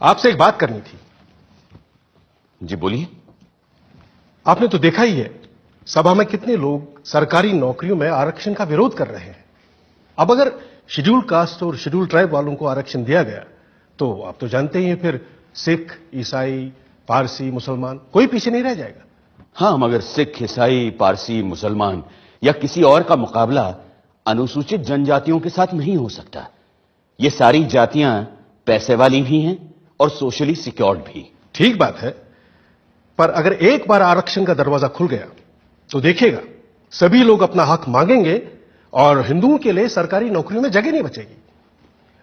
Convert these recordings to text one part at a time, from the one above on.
आपसे एक बात करनी थी। जी बोलिए। आपने तो देखा ही है सभा में कितने लोग सरकारी नौकरियों में आरक्षण का विरोध कर रहे हैं। अब अगर शेड्यूल कास्ट और शेड्यूल ट्राइब वालों को आरक्षण दिया गया तो आप तो जानते ही हैं फिर सिख, ईसाई, पारसी, मुसलमान कोई पीछे नहीं रह जाएगा। हाँ, मगर सिख, ईसाई, पारसी, मुसलमान या किसी और का मुकाबला अनुसूचित जनजातियों के साथ नहीं हो सकता। ये सारी जातियां पैसे वाली भी हैं और सोशली सिक्योर्ड भी। ठीक बात है, पर अगर एक बार आरक्षण का दरवाजा खुल गया तो देखिएगा सभी लोग अपना हक मांगेंगे और हिंदुओं के लिए सरकारी नौकरियों में जगह नहीं बचेगी,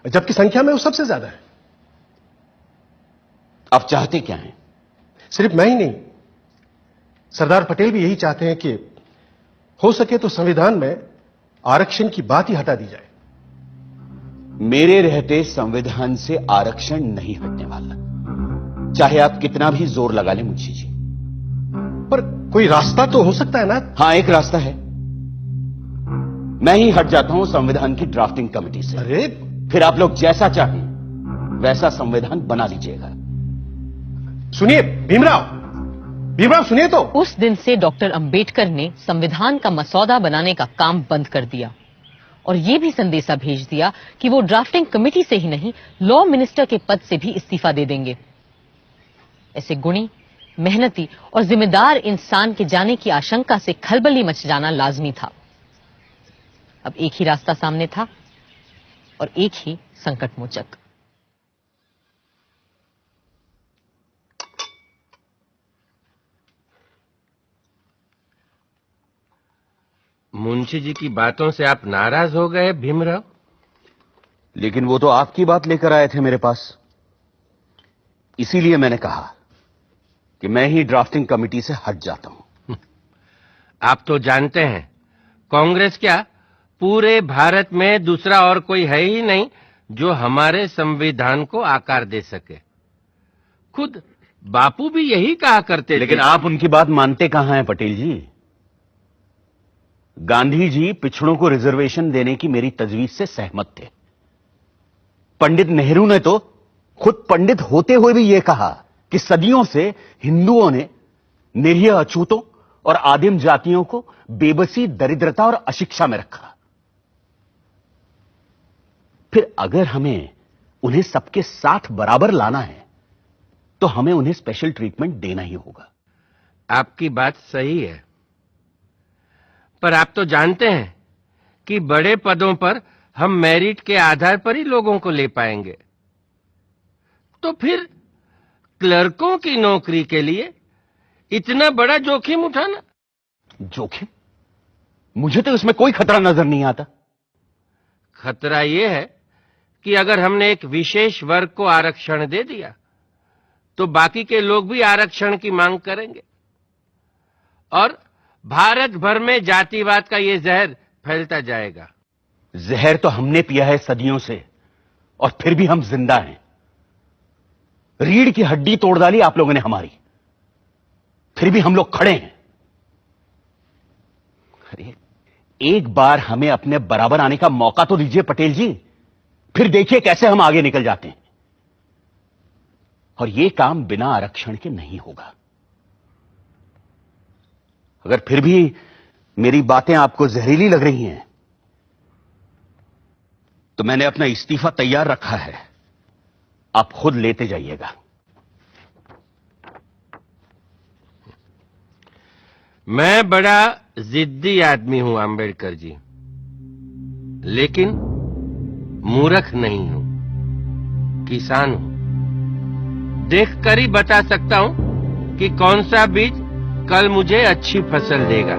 जबकि संख्या में वो सबसे ज्यादा है। आप चाहते क्या हैं? सिर्फ मैं ही नहीं, सरदार पटेल भी यही चाहते हैं कि हो सके तो संविधान में आरक्षण की बात ही हटा दी जाए। मेरे रहते संविधान से आरक्षण नहीं हटने वाला, चाहे आप कितना भी जोर लगा लें मुंशी जी। पर कोई रास्ता तो हो सकता है ना? हाँ, एक रास्ता है। मैं ही हट जाता हूं संविधान की ड्राफ्टिंग कमेटी से। अरे फिर आप लोग जैसा चाहें वैसा संविधान बना लीजिएगा। सुनिए भीमराव सुनिए तो। उस दिन से डॉक्टर अंबेडकर ने संविधान का मसौदा बनाने का काम बंद कर दिया और ये भी संदेशा भेज दिया कि वो ड्राफ्टिंग कमेटी से ही नहीं, लॉ मिनिस्टर के पद से भी इस्तीफा दे देंगे। ऐसे गुणी, मेहनती और जिम्मेदार इंसान के जाने की आशंका से खलबली मच जाना लाजमी था। अब एक ही रास्ता सामने था और एक ही संकटमोचक। मुंशी जी की बातों से आप नाराज हो गए भीमराव? लेकिन वो तो आपकी बात लेकर आए थे मेरे पास, इसीलिए मैंने कहा कि मैं ही ड्राफ्टिंग कमेटी से हट जाता हूं। आप तो जानते हैं कांग्रेस क्या, पूरे भारत में दूसरा और कोई है ही नहीं जो हमारे संविधान को आकार दे सके। खुद बापू भी यही कहा करते थे। लेकिन आप उनकी बात मानते कहां हैं पटेल जी? गांधी जी पिछड़ों को रिजर्वेशन देने की मेरी तजवीज से सहमत थे। पंडित नेहरू ने तो खुद पंडित होते हुए भी यह कहा कि सदियों से हिंदुओं ने निरीह अछूतों और आदिम जातियों को बेबसी, दरिद्रता और अशिक्षा में रखा। फिर अगर हमें उन्हें सबके साथ बराबर लाना है तो हमें उन्हें स्पेशल ट्रीटमेंट देना ही होगा। आपकी बात सही है, पर आप तो जानते हैं कि बड़े पदों पर हम मेरिट के आधार पर ही लोगों को ले पाएंगे। तो फिर क्लर्कों की नौकरी के लिए इतना बड़ा जोखिम उठाना? जोखिम? मुझे तो इसमें कोई खतरा नजर नहीं आता। खतरा यह है कि अगर हमने एक विशेष वर्ग को आरक्षण दे दिया तो बाकी के लोग भी आरक्षण की मांग करेंगे और भारत भर में जातिवाद का यह जहर फैलता जाएगा। जहर तो हमने पिया है सदियों से और फिर भी हम जिंदा हैं। रीढ़ की हड्डी तोड़ डाली आप लोगों ने हमारी, फिर भी हम लोग खड़े हैं। अरे एक बार हमें अपने बराबर आने का मौका तो दीजिए पटेल जी, फिर देखिए कैसे हम आगे निकल जाते हैं। और यह काम बिना आरक्षण के नहीं होगा। अगर फिर भी मेरी बातें आपको जहरीली लग रही हैं तो मैंने अपना इस्तीफा तैयार रखा है, आप खुद लेते जाइएगा। मैं बड़ा जिद्दी आदमी हूं अंबेडकर जी, लेकिन मूर्ख नहीं हूं, किसान हूं। देखकर ही बता सकता हूं कि कौन सा बीज कल मुझे अच्छी फसल देगा।